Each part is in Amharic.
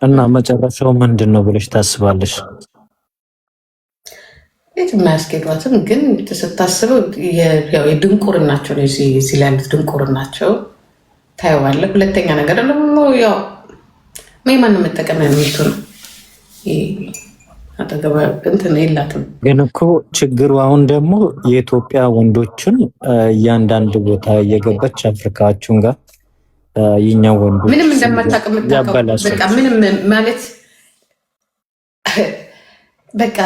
እና መጨረሻው ምንድን ነው ብለሽ ታስባለሽ? የት የማያስኬዷትም ግን ስታስበው የድንቁርናቸው ነው። እዚህ ላይ ያሉት ድንቁርናቸው ታየዋለህ። ሁለተኛ ነገር ደግሞ ያው ማን መጠቀሚያ ሚቱ ነው አጠገባ እንትን የላትም። ግን እኮ ችግሩ አሁን ደግሞ የኢትዮጵያ ወንዶችን እያንዳንድ ቦታ እየገባች አፍሪካዎቹን ጋር የኛ ወንዶች ምንም እንደማታውቅ በቃ ምንም ማለት በቃ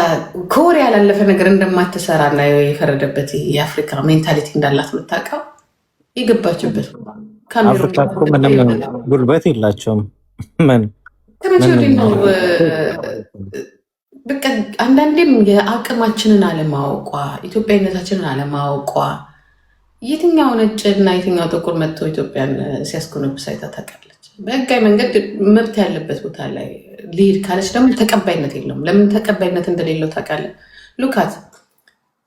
ከወር ያላለፈ ነገር እንደማትሰራ እና የፈረደበት የአፍሪካ ሜንታሊቲ እንዳላት የምታውቀው የገባችበት። አፍሪካ እኮ ምንም ጉልበት የላቸውም። ምን ከመቼ ወዲህ ነው በቃ አንዳንዴም የአቅማችንን አለማወቋ ኢትዮጵያዊነታችንን አለማወቋ የትኛው ነጭ እና የትኛው ጥቁር መጥቶ ኢትዮጵያን ሲያስኮነብስ አይታ ታውቃለች? በህጋዊ መንገድ መብት ያለበት ቦታ ላይ ሊሄድ ካለች ደግሞ ተቀባይነት የለውም። ለምን ተቀባይነት እንደሌለው ታውቃለህ? ሉካት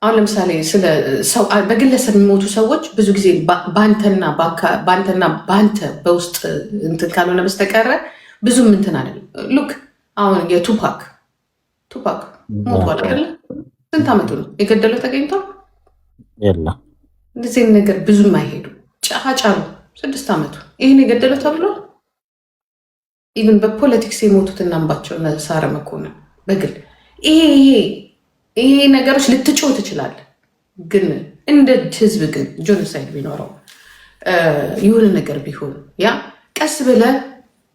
አሁን ለምሳሌ ስለ ሰው በግለሰብ የሚሞቱ ሰዎች ብዙ ጊዜ በአንተና በአንተ በውስጥ እንትን ካልሆነ በስተቀረ ብዙም እንትን አይደለም። ሉክ አሁን የቱፓክ ሞቷል አይደለ? ስንት ዓመቱ ነው? የገደለው ተገኝቷል? የለም እንደዚህ ነገር ብዙም አይሄዱ ጫጫሉ 6 ዓመቱ ይህን የገደለው ተብሎ ኢቨን በፖለቲክስ የሞቱት እናንባቸው ሳረ መኮንን በግል ይሄ ነገሮች ልትጮህ ትችላለህ። ግን እንደ ህዝብ ግን ጆኖሳይድ ቢኖረው የሆነ ነገር ቢሆን ያ ቀስ ብለህ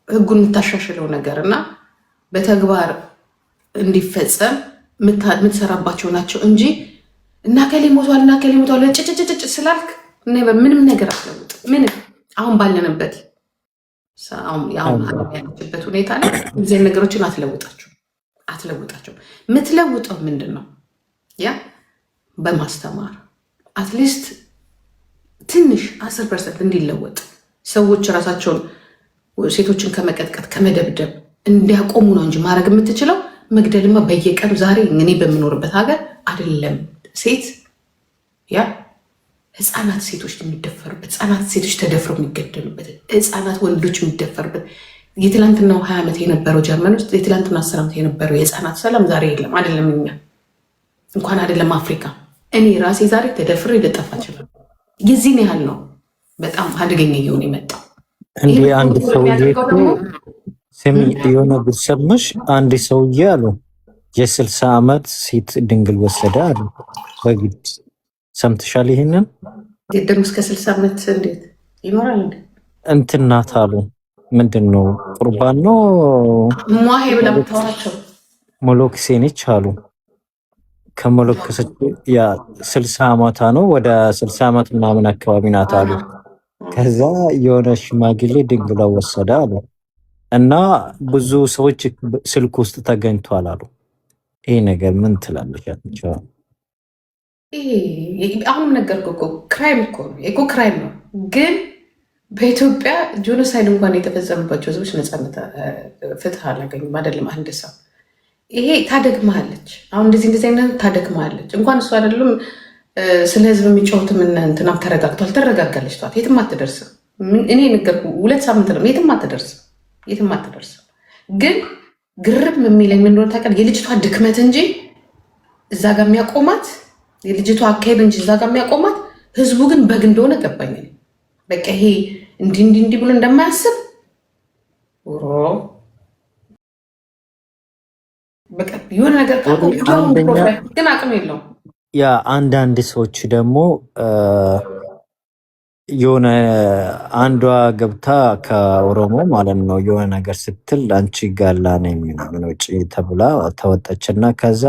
ህጉን የምታሻሽለው ነገር እና በተግባር እንዲፈጸም የምትሰራባቸው ናቸው እንጂ እና ከሌ ሞቷል ጭጭጭጭ ስላልክ ምንም ነገር አትለውጥ። ምንም አሁን ባለንበት ያለችበት ሁኔታ ላይ እዚህ ነገሮችን አትለውጣቸው። የምትለውጠው ምንድን ነው? ያ በማስተማር አትሊስት ትንሽ 10% እንዲለወጥ ሰዎች ራሳቸውን ሴቶችን ከመቀጥቀጥ ከመደብደብ እንዲያቆሙ ነው እንጂ ማድረግ የምትችለው መግደልማ በየቀኑ ዛሬ እኔ በምኖርበት ሀገር አይደለም ሴት ያ ህፃናት ሴቶች የሚደፈሩበት ህፃናት ሴቶች ተደፍረው የሚገደሉበት ህፃናት ወንዶች የሚደፈሩበት የትላንትናው 20 ዓመት የነበረው ጀርመን ውስጥ የትላንትና 10 ዓመት የነበረው የህፃናት ሰላም ዛሬ የለም። አይደለም እኛ እንኳን አይደለም አፍሪካ እኔ ራሴ ዛሬ ተደፍሬ ልጠፋ እችላለሁ። የዚህን ያህል ነው በጣም አደገኛ እየሆነ የመጣው። እንደ አንድ ሰውዬ ስሚ የሆነ ጉድ ሰማሽ? አንድ ሰውዬ አሉ የ60 ዓመት ሴት ድንግል ወሰደ አሉ በግድ። ሰምተሻል? ይሄንን ደግሞ እስከ 60 ዓመት እንዴት ይኖራል? እንትን ናት አሉ። ምንድን ነው ቁርባን ነው ሟሄ ብላ ብታወራቸው ሞሎክሴ ነች አሉ። ከሞሎክሰች ያ 60 ዓመቷ ነው ወደ 60 ዓመት ምናምን አካባቢ ናት አሉ። ከዛ የሆነ ሽማግሌ ድንግሏ ወሰደ አሉ እና ብዙ ሰዎች ስልክ ውስጥ ተገኝቷል አሉ። ይሄ ነገር ምን ትላለች? አሁንም ነገርኩህ እኮ ክራይም እኮ ክራይም ነው። ግን በኢትዮጵያ ጆኖሳይድ እንኳን የተፈጸመባቸው ህዝቦች ነፃነት ፍትህ አላገኙም። አይደለም አንድ ሰው ይሄ ታደግመሃለች። አሁን እንደዚህ አይነት ታደግመሃለች። እንኳን እሱ አይደለም ስለ ህዝብ የሚጫወትም እንትናም ተረጋግቷል። ትረጋጋለች። ተዋት፣ የትም አትደርስም። እኔ ነገርኩህ 2 ሳምንት ነው የትም አትደርስም። ግን ግርም የሚለኝ ምን እንደሆነ ታውቃለህ? የልጅቷ ድክመት እንጂ እዛ ጋር የሚያቆማት የልጅቷ አካሄድ እንጂ እዛ ጋር የሚያቆማት ህዝቡ ግን በግ እንደሆነ ገባኝ። በቃ ይሄ እንዲህ ብሎ እንደማያስብ በቃ የሆነ ነገር ግን አቅም የለውም። ያ አንዳንድ ሰዎች ደግሞ የሆነ አንዷ ገብታ ከኦሮሞ ማለት ነው የሆነ ነገር ስትል አንቺ ጋላ ነው የሚሆን ውጭ ተብላ ተወጣች እና ከዛ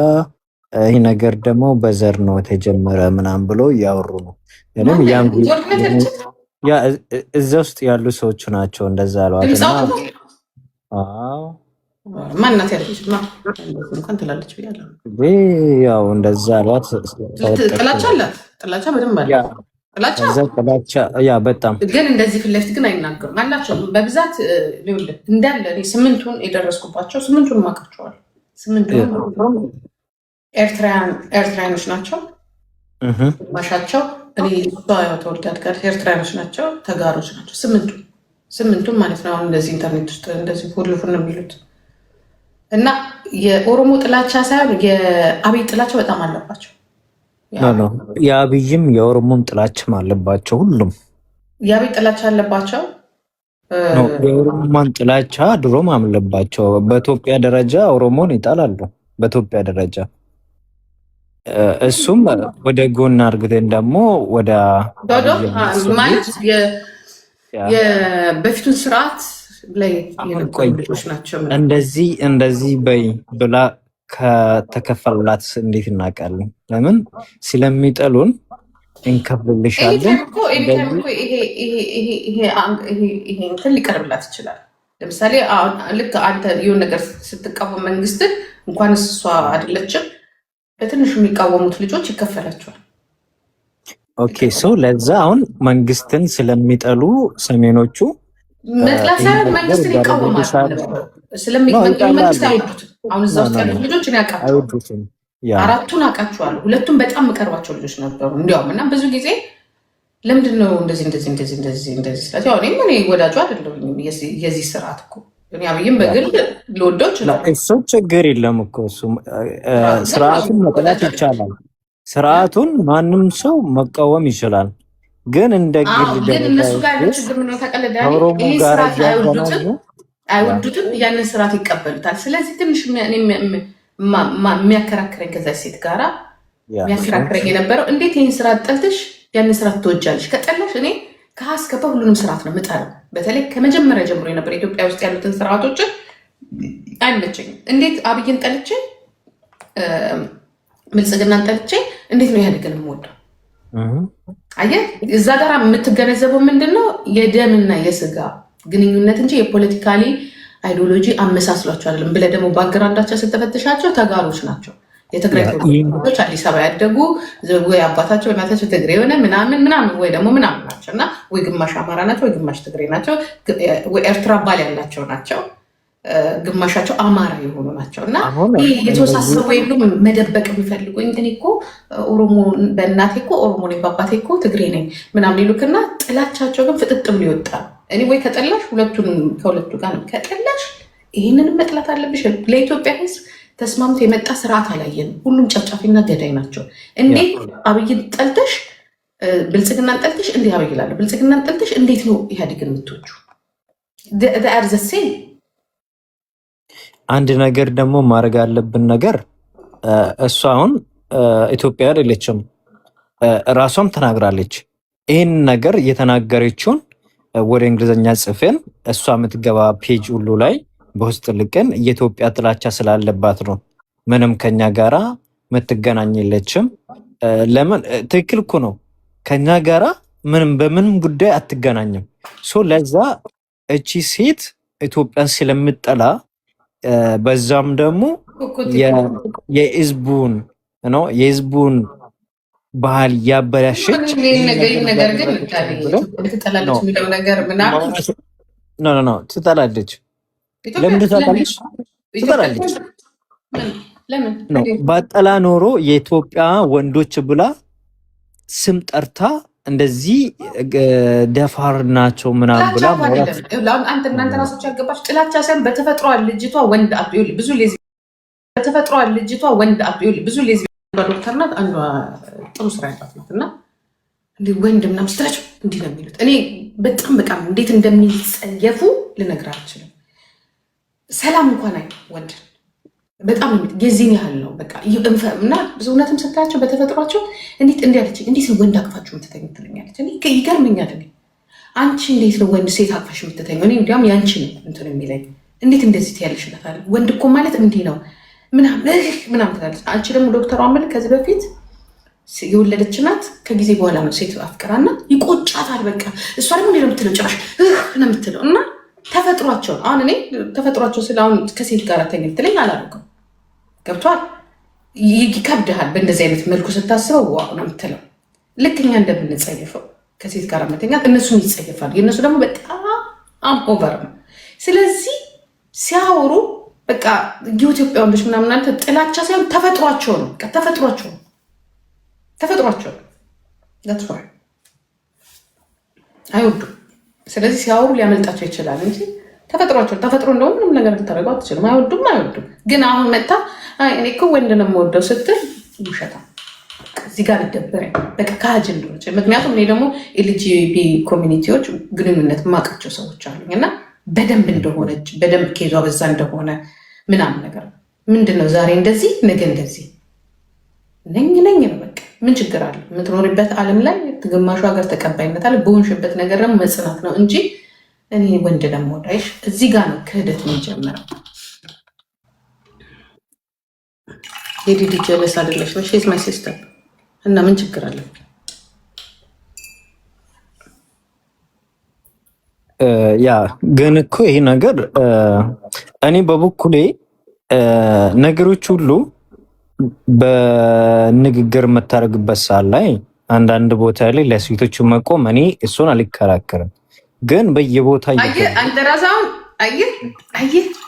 ይህ ነገር ደግሞ በዘር ነው የተጀመረ ምናምን ብሎ እያወሩ ነው። እዛ ውስጥ ያሉ ሰዎች ናቸው እንደዛ አሏት። ማናት ያለች እንኳን ትላለች ብያለሁ። ያው እንደዛ አሏት። ጥላቻ በደንብ አለ። ያ በጣም ግን እንደዚህ ፊት ለፊት ግን አይናገሩም አላቸው። በብዛት እንዳለ ስምንቱን የደረስኩባቸው ስምንቱን ማቃቸዋል። ስምንቱን ኤርትራያኖች ናቸው። ማሻቸው ተወልዳ ያድጋል። ኤርትራያኖች ናቸው፣ ተጋሮች ናቸው። ስምንቱን ማለት ነው። አሁን እንደዚህ ኢንተርኔት ውስጥ እንደዚህ ሁሉፉን ነው የሚሉት እና የኦሮሞ ጥላቻ ሳይሆን የአብይ ጥላቻ በጣም አለባቸው። የአብይም የኦሮሞም ጥላቻም አለባቸው። ሁሉም የአብይ ጥላቻ አለባቸው። የኦሮሞን ጥላቻ ድሮም አለባቸው። በኢትዮጵያ ደረጃ ኦሮሞን ይጣላሉ። በኢትዮጵያ ደረጃ እሱም ወደ ጎን አርግተን ደግሞ ወደ ማለት በፊቱን ስርዓት ላይ ልጆች ናቸው። እንደዚህ በይ ብላ ከተከፈላት እንዴት እናውቃለን? ለምን ስለሚጠሉን እንከፍልልሻለን። ይሄ እንትን ሊቀርብላት ይችላል። ለምሳሌ ልክ አንተ የሆነ ነገር ስትቃወም መንግስትን እንኳን እሷ አይደለችም በትንሹ የሚቃወሙት ልጆች ይከፈላቸዋል። ኦኬ ሰው ለዛ አሁን መንግስትን ስለሚጠሉ ሰሜኖቹ መጥላት ሳይሆን መንግስትን ይቃወማሉ። መንግስት አይወዱትም። አሁን እዛ ውስጥ ያሉት ልጆች እኔ አውቃቸዋለሁ። አራቱን አውቃቸዋለሁ። ሁለቱም በጣም የምቀርባቸው ልጆች ነበሩ። እንዲያውም እና ብዙ ጊዜ ለምንድን ነው እንደዚህ ስላት ያው እኔ ወዳጁ አይደለሁም የዚህ ስርዓት እኮ እኔ አብይም በግል ልወደው ይችላል። እሱ ችግር የለም እኮ እሱ ስርዓቱን መጥላት ይቻላል። ስርዓቱን ማንም ሰው መቃወም ይችላል። ግን እንደ ግል እነሱ ጋር ችግር ምንድነው ታውቃለህ? ይሄ ስርዓት አይወዱትም፣ ያንን ስርዓት ይቀበሉታል። ስለዚህ ትንሽ የሚያከራክረኝ ከዛ ሴት ጋራ የሚያከራክረኝ የነበረው እንዴት ይህን ስርዓት ጠልተሽ ያንን ስርዓት ትወጃለሽ? ከጠላሽ እኔ ከሀስከፈ ሁሉንም ስርዓት ነው የምጠላው። በተለይ ከመጀመሪያ ጀምሮ የነበረ ኢትዮጵያ ውስጥ ያሉትን ስርዓቶችን አይመቸኝም። እንዴት አብይን ጠልቼ ብልጽግናን ጠልቼ እንዴት ነው ኢህአዴግን የምወደው? አየህ እዛ ጋር የምትገነዘበው ምንድነው የደምና የስጋ ግንኙነት እንጂ የፖለቲካሊ አይዲዮሎጂ አመሳስሏቸው አይደለም። ብለህ ደግሞ ባክግራውንዳቸው ስትፈትሻቸው ተጋሮች ናቸው። የትግራይ ተወላጆች አዲስ አበባ ያደጉ ወይ አባታቸው እናታቸው ትግሬ የሆነ ምናምን ወይ ደግሞ ምናምን ናቸው እና ወይ ግማሽ አማራ ናቸው ወይ ግማሽ ትግሬ ናቸው ወይ ኤርትራ ባል ያላቸው ናቸው ግማሻቸው አማራ የሆኑ ናቸው እና የተወሳሰቡ የሉም። መደበቅ የሚፈልጉኝ እኔ እኮ ኦሮሞ በእናቴ እኮ ኦሮሞ ነኝ በአባቴ እኮ ትግሬ ነኝ ምናምን ይሉክና ጥላቻቸው ግን ፍጥጥ ብሎ ይወጣል። እኔ ወይ ከጠላሽ ከሁለቱ ጋር ነው። ከጠላሽ ይህንንም መጥላት አለብሽ። ለኢትዮጵያ ሕዝብ ተስማምቶ የመጣ ስርዓት አላየንም። ሁሉም ጨፍጫፊና ገዳይ ናቸው። እንዴት አብይን ጠልተሽ ብልጽግናን ጠልተሽ እንዲህ አብይ እላለሁ ብልጽግናን ጠልተሽ እንዴት ነው ኢህአዴግን የምትወጁ? ዘሴ አንድ ነገር ደግሞ ማድረግ አለብን ነገር እሷ አሁን ኢትዮጵያ አይደለችም፣ ራሷም ተናግራለች። ይህን ነገር የተናገረችውን ወደ እንግሊዝኛ ጽፈን እሷ የምትገባ ፔጅ ሁሉ ላይ በውስጥ ልቅን የኢትዮጵያ ጥላቻ ስላለባት ነው ምንም ከኛ ጋራ ምትገናኝ የለችም። ለምን ትክክል እኮ ነው። ከኛ ጋራ ምንም በምንም ጉዳይ አትገናኝም። ለዛ እቺ ሴት ኢትዮጵያን ስለምጠላ በዛም ደግሞ የህዝቡን ባህል ያበላሸች ትጠላለች። ለምን ትጠላለች? ባጠላ ኖሮ የኢትዮጵያ ወንዶች ብላ ስም ጠርታ እንደዚህ ደፋር ናቸው ምናምን ብላ እናንተ ራሳችሁ ያገባች ጥላቻ ሳይሆን በተፈጥሯ ልጅቷ ወንድ ብዙ ሌዝ ዶክተር ናት። አንዷ ጥሩ ስራ ያላት ናት እና ወንድ ምናምን ስትላቸው እንዲህ ነው የሚሉት። እኔ በጣም እንዴት እንደሚጸየፉ ልነግር አልችልም። ሰላም እንኳን አይ ወንድ በጣም የዚህን ያህል ነው በቃ እና እውነትም ስታያቸው በተፈጥሯቸው እንዴት እንዲያለች እንዴት ነው ወንድ አቅፋችሁ የምትተኙ ትለኛለች። ይገርመኛል። አንቺ እንዴት ነው ወንድ ሴት አቅፋሽ የምትተኙ? እኔ እንዲያውም ያንቺ ነው እንትን የሚለኝ እንዴት እንደዚህ ትያለሽ እላታለሁ። ወንድ እኮ ማለት እንዲህ ነው ምናምን ትላለች። አንቺ ደግሞ ዶክተሯ አመል ከዚህ በፊት የወለደች ናት። ከጊዜ በኋላ ነው ሴት አፍቅራና ይቆጫታል። በቃ እሷ ደግሞ እንዴ ነው የምትለው ጭራሽ ነው የምትለው እና ተፈጥሯቸው አሁን እኔ ተፈጥሯቸው ስለ አሁን ከሴት ጋር ተኝ ትለኝ አላደርገው ገብቷል። ይከብድሃል። በእንደዚህ አይነት መልኩ ስታስበው ዋው ነው የምትለው። ልክ እኛ እንደምንጸየፈው ከሴት ጋር መተኛት እነሱም ይጸየፋሉ። የእነሱ ደግሞ በጣም ኦቨር ነው። ስለዚህ ሲያወሩ በቃ የኢትዮጵያ ወንዶች ምናምን ጥላቻ ሳይሆን ተፈጥሯቸው ነው። ተፈጥሯቸው አይወዱም። ስለዚህ ሲያወሩ ሊያመልጣቸው ይችላል እንጂ ተፈጥሮ እንደሆነ ምንም ነገር ልታደርገው አትችልም። አይወዱም። ግን አሁን መጣ እኔ እኮ ወንድ ነው የምወደው ስትል ውሸታ እዚህ ጋር ይደበረ በቃ ከሀጅ እንደሆነች። ምክንያቱም እኔ ደግሞ ኤልጂቢ ኮሚኒቲዎች ግንኙነት የማውቃቸው ሰዎች አሉኝ እና በደንብ እንደሆነች በደንብ ኬዟ በዛ እንደሆነ ምናምን ነገር ምንድነው ዛሬ እንደዚህ ነገ እንደዚህ ነኝ ነው በቃ ምን ችግር አለ? የምትኖርበት ዓለም ላይ ግማሹ ሀገር ተቀባይነት አለ። በሆንሽበት ነገር ደግሞ መጽናት ነው እንጂ እኔ ወንድ ደግሞ ወዳይሽ እዚህ ጋር ነው ክህደት የሚጀምረው። የዲዲ ጀለስ አይደለሽ ሺዝ ማይ ሲስተር እና ምን ችግር አለ? ያ ግን እኮ ይሄ ነገር እኔ በበኩሌ ነገሮች ሁሉ በንግግር የምታደርግበት ሰዓት ላይ አንዳንድ ቦታ ላይ ለሴቶች መቆም እኔ እሱን አልከራከርም። ግን በየቦታ አንተ ራስህን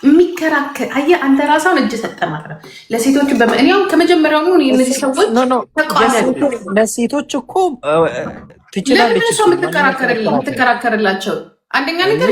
የሚከራከር አንተ ራስህን እጅ ሰጠ ማለት ነው ለሴቶች። እኔም ከመጀመሪያው እነዚህ ሰዎች ለሴቶች እኮ ትችላለች የምትከራከርላቸው አንደኛ ነገር